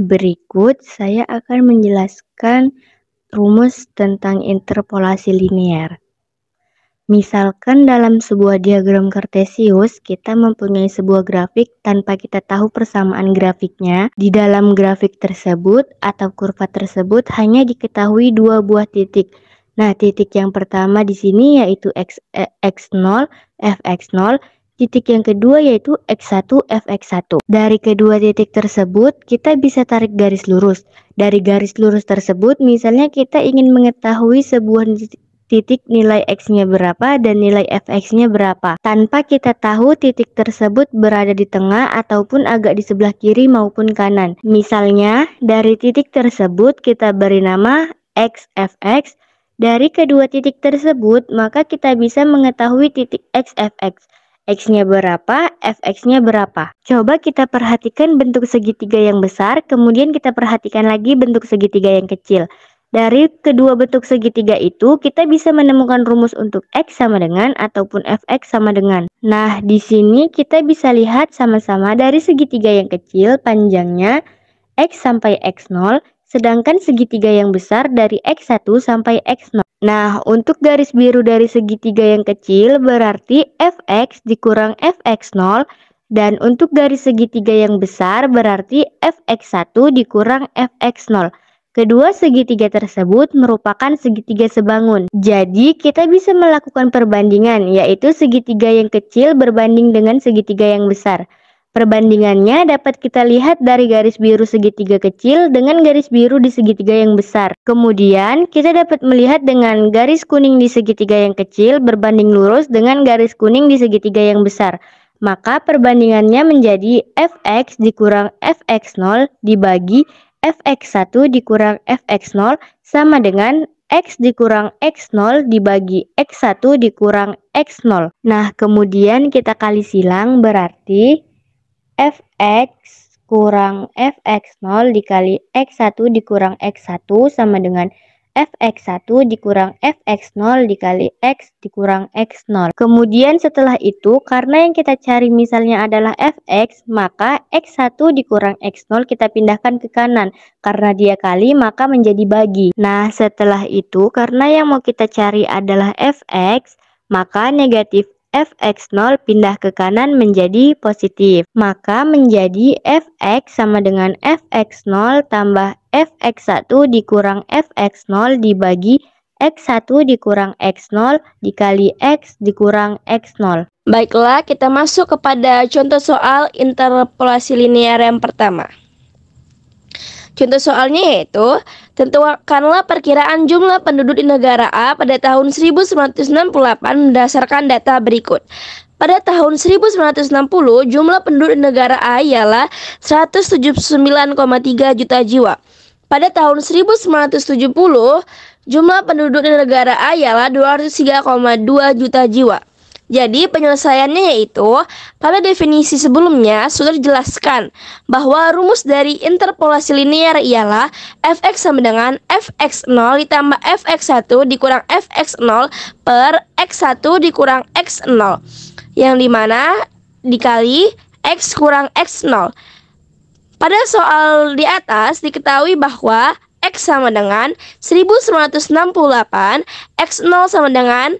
berikut saya akan menjelaskan rumus tentang interpolasi linear. Misalkan dalam sebuah diagram kartesius, kita mempunyai sebuah grafik tanpa kita tahu persamaan grafiknya. Di dalam grafik tersebut atau kurva tersebut hanya diketahui dua buah titik. Nah, titik yang pertama di sini yaitu x0, fx0. Titik yang kedua yaitu x1, fx1. Dari kedua titik tersebut, kita bisa tarik garis lurus. Dari garis lurus tersebut, misalnya kita ingin mengetahui sebuah titik nilai x-nya berapa dan nilai fx-nya berapa. Tanpa kita tahu titik tersebut berada di tengah ataupun agak di sebelah kiri maupun kanan. Misalnya, dari titik tersebut kita beri nama x, fx. Dari kedua titik tersebut, maka kita bisa mengetahui titik x, fx. X-nya berapa, fx-nya berapa. Coba kita perhatikan bentuk segitiga yang besar, kemudian kita perhatikan lagi bentuk segitiga yang kecil. Dari kedua bentuk segitiga itu, kita bisa menemukan rumus untuk x sama dengan ataupun fx sama dengan. Nah, di sini kita bisa lihat sama-sama dari segitiga yang kecil panjangnya x sampai x0, sedangkan segitiga yang besar dari x1 sampai x0. Nah, untuk garis biru dari segitiga yang kecil berarti fx dikurang fx0, dan untuk garis segitiga yang besar berarti fx1 dikurang fx0. Kedua segitiga tersebut merupakan segitiga sebangun. Jadi, kita bisa melakukan perbandingan, yaitu segitiga yang kecil berbanding dengan segitiga yang besar. Perbandingannya dapat kita lihat dari garis biru segitiga kecil dengan garis biru di segitiga yang besar. Kemudian, kita dapat melihat dengan garis kuning di segitiga yang kecil berbanding lurus dengan garis kuning di segitiga yang besar. Maka perbandingannya menjadi fx dikurang fx0 dibagi fx1 dikurang fx0 sama dengan x dikurang x0 dibagi x1 dikurang x0. Nah, kemudian kita kali silang berarti fx kurang fx0 dikali x1 dikurang x1 sama dengan fx1 dikurang fx0 dikali x dikurang x0. Kemudian setelah itu, karena yang kita cari misalnya adalah fx, maka x1 dikurang x0 kita pindahkan ke kanan. Karena dia kali, maka menjadi bagi. Nah, setelah itu, karena yang mau kita cari adalah fx, maka negatif fx0 pindah ke kanan menjadi positif. Maka menjadi fx sama dengan fx0 tambah fx1 dikurang fx0 dibagi x1 dikurang x0 dikali x dikurang x0. Baiklah, kita masuk kepada contoh soal interpolasi linear yang pertama. Contoh soalnya yaitu, tentukanlah perkiraan jumlah penduduk di negara A pada tahun 1968 berdasarkan data berikut. Pada tahun 1960, jumlah penduduk di negara A ialah 179,3 juta jiwa. Pada tahun 1970, jumlah penduduk di negara A ialah 203,2 juta jiwa. Jadi penyelesaiannya yaitu, pada definisi sebelumnya sudah dijelaskan bahwa rumus dari interpolasi linear ialah fx sama dengan fx0 ditambah fx1 dikurang fx0 per x1 dikurang x0, yang dimana dikali x kurang x0. Pada soal di atas diketahui bahwa x sama dengan 1968, x0 sama dengan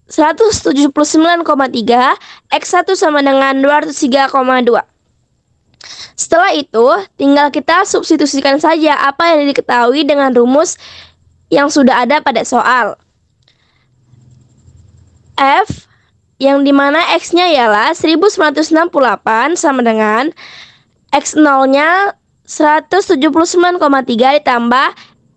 179,3, x1 sama dengan 203,2. Setelah itu, tinggal kita substitusikan saja apa yang diketahui dengan rumus yang sudah ada pada soal. F, yang dimana x-nya ialah 1968 sama dengan x0-nya 179,3 ditambah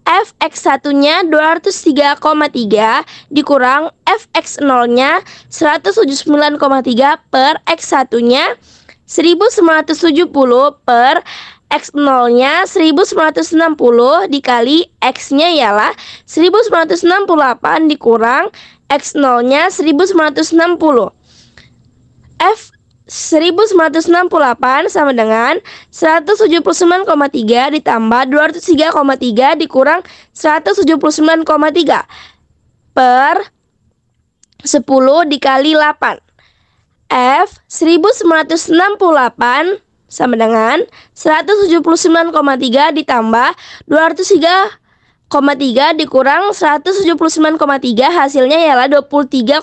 fx1-nya 203,3 dikurang fx0-nya 179,3 per x1-nya 1970 per x0-nya 1960 dikali x-nya ialah 1968 dikurang x0-nya 1960. F 1968 sama dengan 179,3 ditambah 203,3 dikurang 179,3 per 10 dikali 8. F 1968 sama dengan 179,3 ditambah 203,3 dikurang 179,3, hasilnya ialah 23,9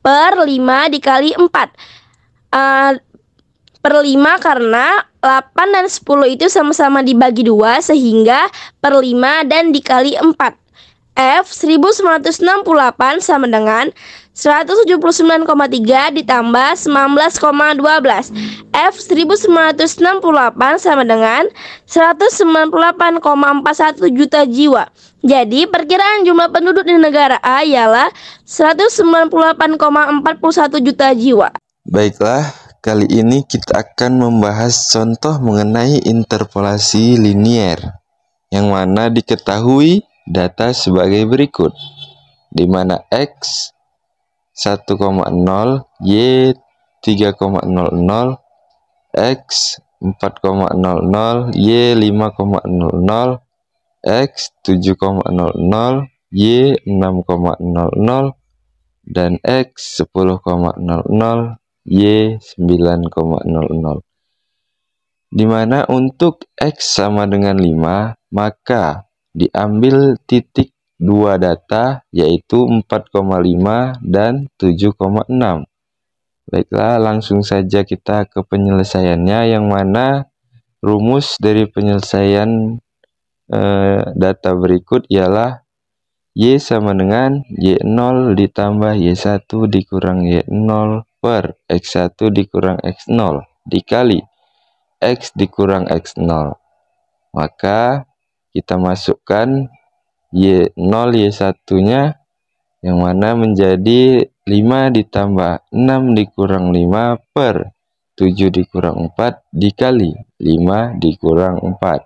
per 5 dikali 4 per 5, karena 8 dan 10 itu sama-sama dibagi 2 sehingga per 5 dan dikali 4. F 1968 sama dengan 179,3 ditambah 19,12. F 1968 sama dengan 198,41 juta jiwa. Jadi perkiraan jumlah penduduk di negara A ialah 198,41 juta jiwa. Baiklah, kali ini kita akan membahas contoh mengenai interpolasi linier, yang mana diketahui data sebagai berikut, di mana X 1,0, Y 3,00, X 4,00, Y 5,00, X 7,00, Y 6,00, dan X 10,00, Y 9,00. Di mana untuk X sama dengan 5, maka diambil titik 2 data, yaitu 4,5 dan 7,6. Baiklah, langsung saja kita ke penyelesaiannya, yang mana rumus dari penyelesaian data berikut ialah Y sama dengan Y0 ditambah Y1 dikurang Y0 per X1 dikurang X0 dikali X dikurang X0. Maka kita masukkan Y0 Y1-nya, yang mana menjadi 5 ditambah 6 dikurang 5 per 7 dikurang 4 dikali 5 dikurang 4.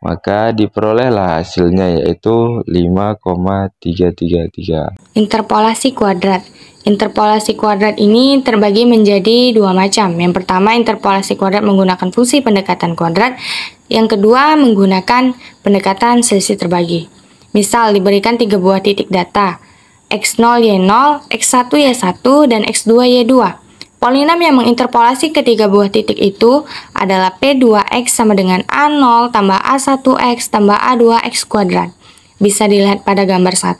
Maka diperolehlah hasilnya, yaitu 5,333. Interpolasi kuadrat. Interpolasi kuadrat ini terbagi menjadi dua macam. Yang pertama, interpolasi kuadrat menggunakan fungsi pendekatan kuadrat. Yang kedua, menggunakan pendekatan selisih terbagi. Misal, diberikan 3 buah titik data, X0, Y0, X1, Y1, dan X2, Y2. Polinom yang menginterpolasi ketiga buah titik itu adalah P2X sama dengan A0 tambah A1X tambah A2X kuadrat. Bisa dilihat pada gambar 1,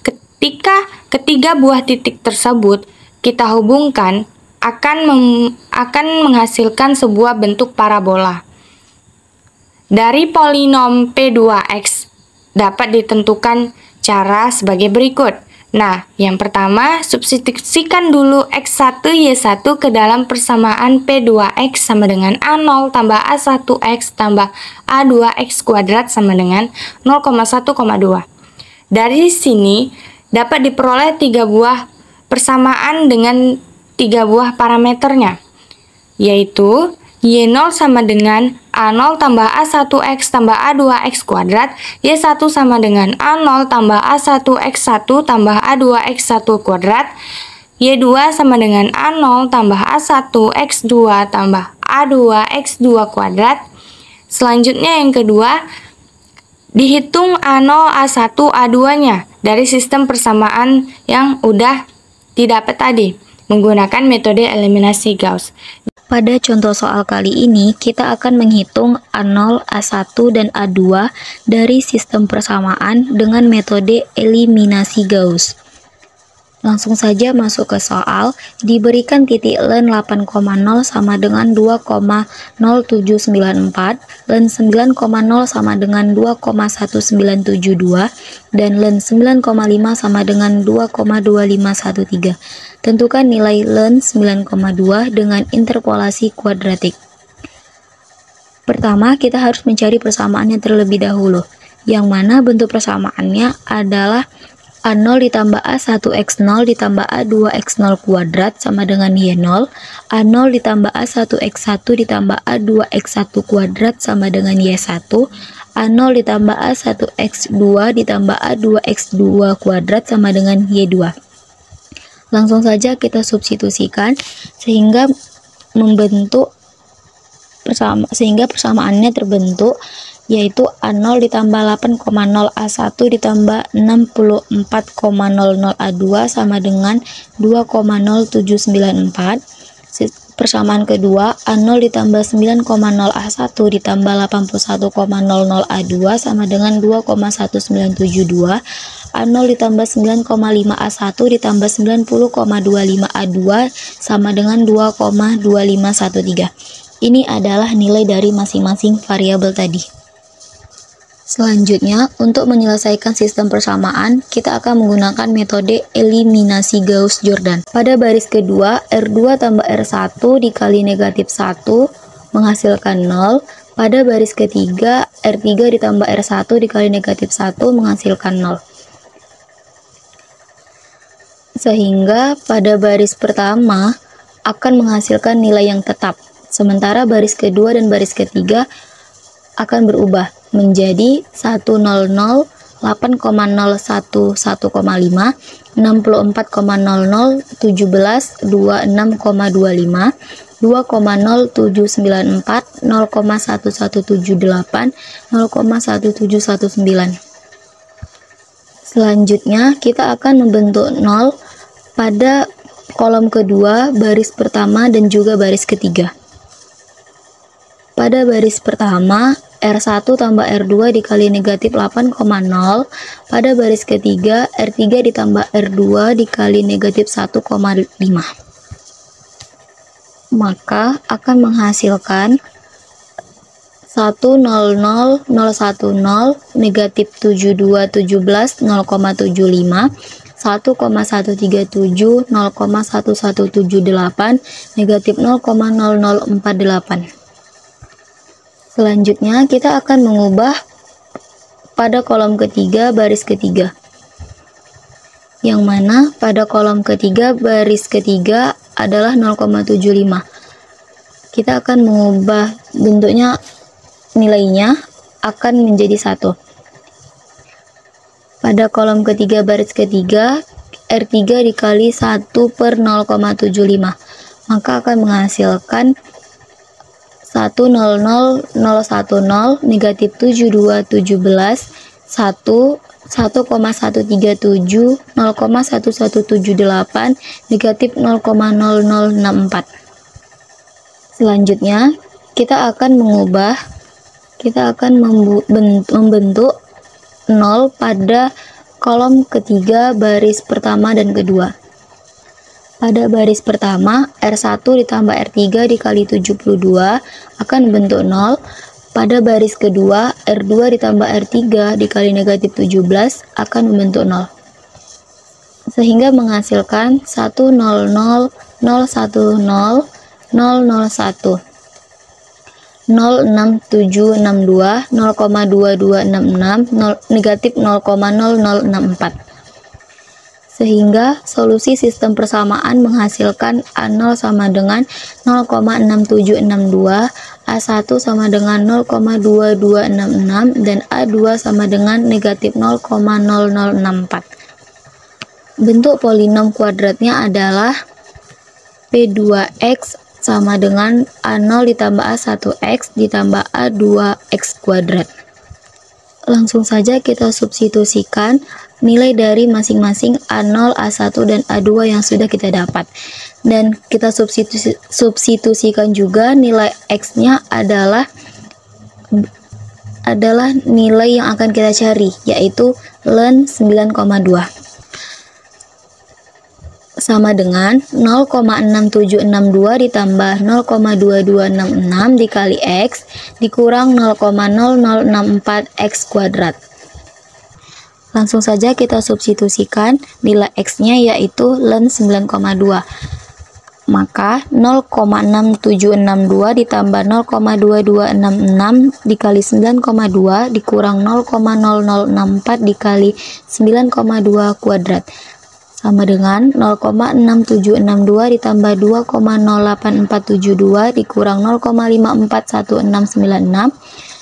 ketika ketiga buah titik tersebut kita hubungkan akan menghasilkan sebuah bentuk parabola. Dari polinom P2X dapat ditentukan cara sebagai berikut. Nah, yang pertama, substitusikan dulu X1 Y1 ke dalam persamaan P2X sama dengan A0 tambah A1X tambah A2X kuadrat sama dengan 0,1,2. Dari sini dapat diperoleh 3 buah persamaan dengan 3 buah parameternya, yaitu Y0 sama dengan A0 tambah A1X tambah A2X kuadrat, Y1 sama dengan A0 tambah A1X1 tambah A2X1 kuadrat, Y2 sama dengan A0 tambah A1X2 tambah A2X2 kuadrat. Selanjutnya yang kedua, dihitung A0, A1, A2-nya dari sistem persamaan yang udah didapat tadi menggunakan metode eliminasi Gauss. Pada contoh soal kali ini, kita akan menghitung A0, A1, dan A2 dari sistem persamaan dengan metode eliminasi Gauss. Langsung saja masuk ke soal. Diberikan titik len 8,0 sama dengan 2,0794, len 9,0 sama dengan 2,1972, dan len 9,5 sama dengan 2,2513. Tentukan nilai len 9,2 dengan interpolasi kuadratik. Pertama, kita harus mencari persamaannya terlebih dahulu, yang mana bentuk persamaannya adalah A0 ditambah A1X0 ditambah A2X0 kuadrat sama dengan Y0, A0 ditambah A1X1 ditambah A2X1 kuadrat sama dengan Y1, A0 ditambah A1X2 ditambah A2X2 kuadrat sama dengan Y2. Langsung saja kita substitusikan sehingga persamaannya terbentuk, yaitu A0 ditambah 8,0 A1 ditambah 64,00 A2 sama dengan 2,0794. persamaan kedua, A0 ditambah 9,0A1 ditambah 81,00A2 sama dengan 2,1972. A0 ditambah 9,5A1 ditambah 90,25A2 sama dengan 2,2513. Ini adalah nilai dari masing-masing variabel tadi. Selanjutnya, untuk menyelesaikan sistem persamaan, kita akan menggunakan metode eliminasi Gauss-Jordan. Pada baris kedua, R2 tambah R1 dikali negatif 1 menghasilkan 0. Pada baris ketiga, R3 ditambah R1 dikali negatif 1 menghasilkan 0. Sehingga pada baris pertama akan menghasilkan nilai yang tetap. Sementara baris kedua dan baris ketiga akan berubah menjadi 100, 8,011,5, 64,00, 17, 26,25, 2,0794, 0,1178, 0,1719. Selanjutnya kita akan membentuk 0 pada kolom kedua, baris pertama dan juga baris ketiga. Pada baris pertama, R1 tambah R2 dikali negatif 8,0. Pada baris ketiga, R3 ditambah R2 dikali negatif 1,5. Maka akan menghasilkan 100,010, negatif 7217, 0,75, 1,137, 0,1178, negatif 0,0048. Selanjutnya kita akan mengubah pada kolom ketiga baris ketiga, yang mana pada kolom ketiga baris ketiga adalah 0,75. Kita akan mengubah bentuknya, nilainya akan menjadi 1. Pada kolom ketiga baris ketiga, R3 dikali 1/0,75, maka akan menghasilkan 100,010, negatif 7217, 1,137, 0,1178, negatif 0,0064. Selanjutnya kita akan membentuk 0 pada kolom ketiga baris pertama dan kedua. Pada baris pertama, R1 ditambah R3 dikali 72 akan membentuk 0. Pada baris kedua, R2 ditambah R3 dikali negatif 17 akan membentuk 0. Sehingga menghasilkan 100,010, 001, 06762, 0,2266, negatif 0,0064. Sehingga solusi sistem persamaan menghasilkan A0 sama dengan 0,6762, A1 sama dengan 0,2266, dan A2 sama dengan negatif 0,0064. Bentuk polinom kuadratnya adalah P2X sama dengan A0 ditambah A1X ditambah A2X kuadrat. Langsung saja kita substitusikan nilai dari masing-masing A0, A1, dan A2 yang sudah kita dapat. Dan kita substitusikan juga nilai X-nya adalah nilai yang akan kita cari, yaitu ln 9,2. Sama dengan 0,6762 ditambah 0,2266 dikali X dikurang 0,0064 X kuadrat. Langsung saja kita substitusikan nilai X-nya, yaitu ln 9,2. Maka 0,6762 ditambah 0,2266 dikali 9,2 dikurang 0,0064 dikali 9,2 kuadrat. Sama dengan 0,6762 ditambah 2,08472 dikurang 0,541696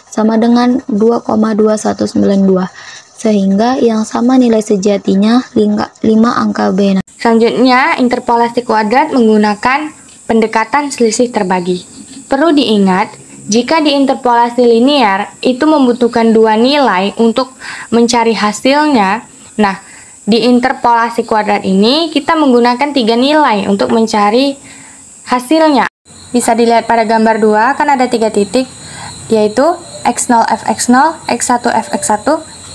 sama dengan 2,2192. Sehingga yang sama nilai sejatinya 5 angka B. Selanjutnya, interpolasi kuadrat menggunakan pendekatan selisih terbagi. Perlu diingat, jika di interpolasi linear itu membutuhkan dua nilai untuk mencari hasilnya. Nah, di interpolasi kuadrat ini kita menggunakan 3 nilai untuk mencari hasilnya. bisa dilihat pada gambar 2, kan ada 3 titik, yaitu x0 fx0, x1 fx1,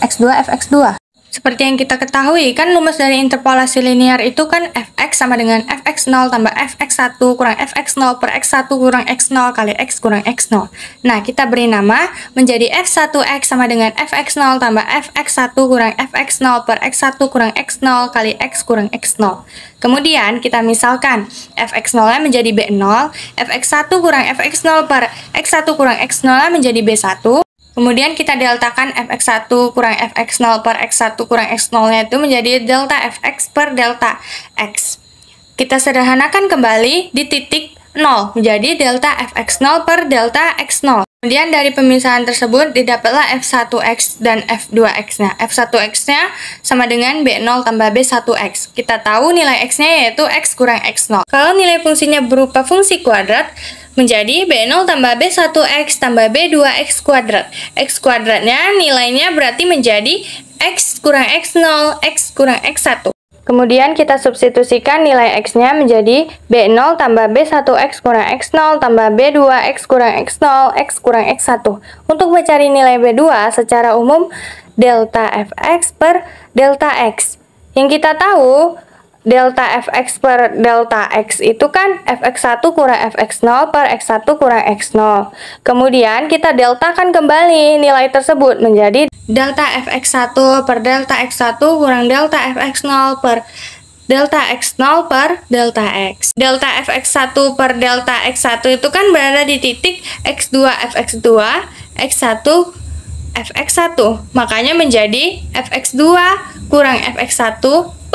x2 fx2. Seperti yang kita ketahui, kan rumus dari interpolasi linear itu kan fx sama dengan fx0 tambah fx1 kurang fx0 per x1 kurang x0 kali x kurang x0. Nah, kita beri nama menjadi f1x sama dengan fx0 tambah fx1 kurang fx0 per x1 kurang x0 kali x kurang x0. Kemudian kita misalkan fx0 menjadi b0, fx1 kurang fx0 per x1 kurang x0 menjadi b1. Kemudian kita deltakan fx1 kurang fx0 per x1 kurang x0-nya itu menjadi delta fx per delta x. Kita sederhanakan kembali di titik 0 menjadi delta fx0 per delta x0. Kemudian dari pemisahan tersebut didapatlah f1x dan f2x-nya. f1x-nya sama dengan b0 tambah b1x. Kita tahu nilai x-nya yaitu x kurang x0. Kalau nilai fungsinya berupa fungsi kuadrat, menjadi b0 tambah b1x tambah b2x kuadrat. X kuadratnya nilainya berarti menjadi x kurang x0, x kurang x1. Kemudian kita substitusikan nilai x-nya menjadi b0 tambah b1x kurang x0 tambah b2x kurang x0, x kurang x1. Untuk mencari nilai b2 secara umum delta fx per delta x. Yang kita tahu delta fx per delta x itu kan fx1 kurang fx0 per x1 kurang x0. Kemudian kita deltakan kembali nilai tersebut menjadi delta fx1 per delta x1 kurang delta fx0 per delta x0 per delta x. Delta fx1 per delta x1 itu kan berada di titik x2 fx2, x1 fx1. Makanya menjadi fx2 kurang fx1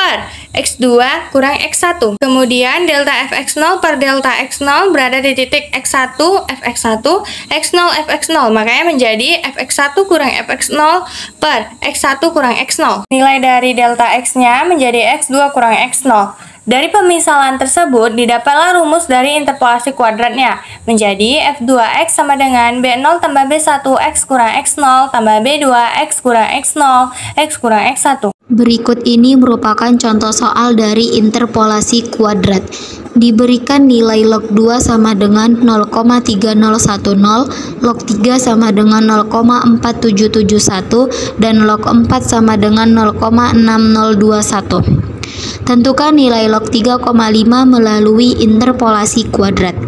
per x2 kurang x1. Kemudian delta fx0 per delta x0 berada di titik x1 fx1, x0 fx0. Makanya menjadi fx1 kurang fx0 per x1 kurang x0. Nilai dari delta x-nya menjadi x2 kurang x0. Dari pemisalan tersebut didapatlah rumus dari interpolasi kuadratnya menjadi f2x sama dengan b0 tambah b1x kurang x0 tambah b2x kurang x0, x kurang x1. Berikut ini merupakan contoh soal dari interpolasi kuadrat. Diberikan nilai log 2 sama dengan 0,3010, log 3 sama dengan 0,4771, dan log 4 sama dengan 0,6021. Tentukan nilai log 3,5 melalui interpolasi kuadrat.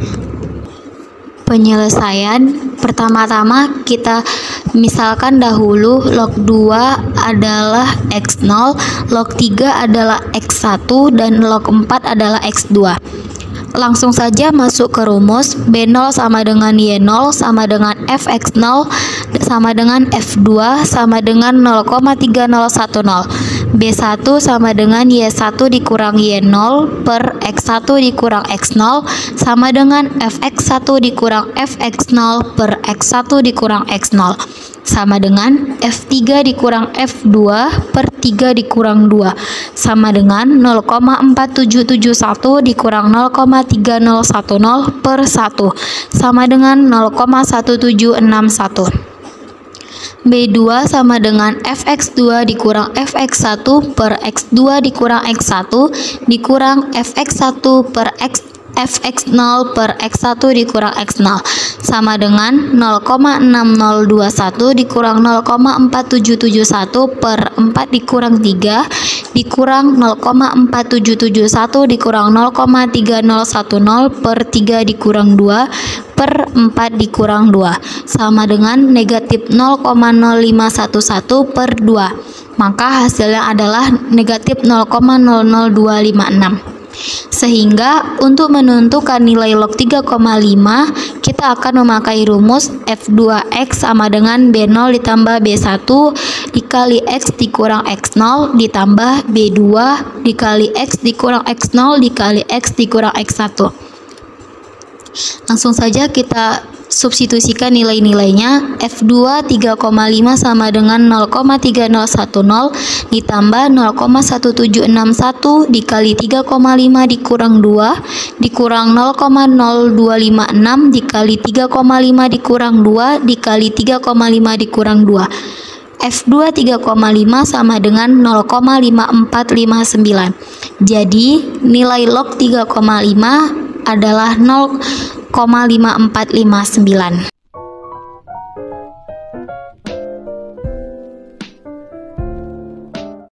Penyelesaian, pertama-tama kita misalkan dahulu log 2 adalah x0, log 3 adalah x1, dan log 4 adalah x2. Langsung saja masuk ke rumus. B0 sama dengan Y0 sama dengan fx0 sama dengan f2 sama dengan 0,3010. B1 sama dengan Y1 dikurang Y0 per X1 dikurang X0 sama dengan fx1 dikurang fx0 per X1 dikurang X0 sama dengan f3 dikurang f2 per 3 dikurang 2 sama dengan 0,4771 dikurang 0,3010 per 1 sama dengan 0,1761. B2 sama dengan fx2 dikurang fx1 per x2 dikurang x1 dikurang fx1 per fx0 per x1 dikurang x0 sama dengan 0,6021 dikurang 0,4771 per 4 dikurang 3 dikurang 0,4771 dikurang 0,3010 per 3 dikurang 2 per 4 dikurang 2 sama dengan negatif 0,0511 per 2. Maka hasilnya adalah negatif 0,00256. Sehingga untuk menentukan nilai log 3,5 kita akan memakai rumus f2x sama dengan b0 ditambah b1 dikali x dikurang x0 ditambah b2 dikali x dikurang x0 dikali x dikurang x1. Langsung saja kita substitusikan nilai-nilainya. F2 3,5 sama dengan 0,3010 ditambah 0,1761 dikali 3,5 dikurang 2 dikurang 0,0256 dikali 3,5 dikurang 2 dikali 3,5 dikurang 2. F2 3,5 sama dengan 0,5459. Jadi nilai log 3,5 adalah 0,5459.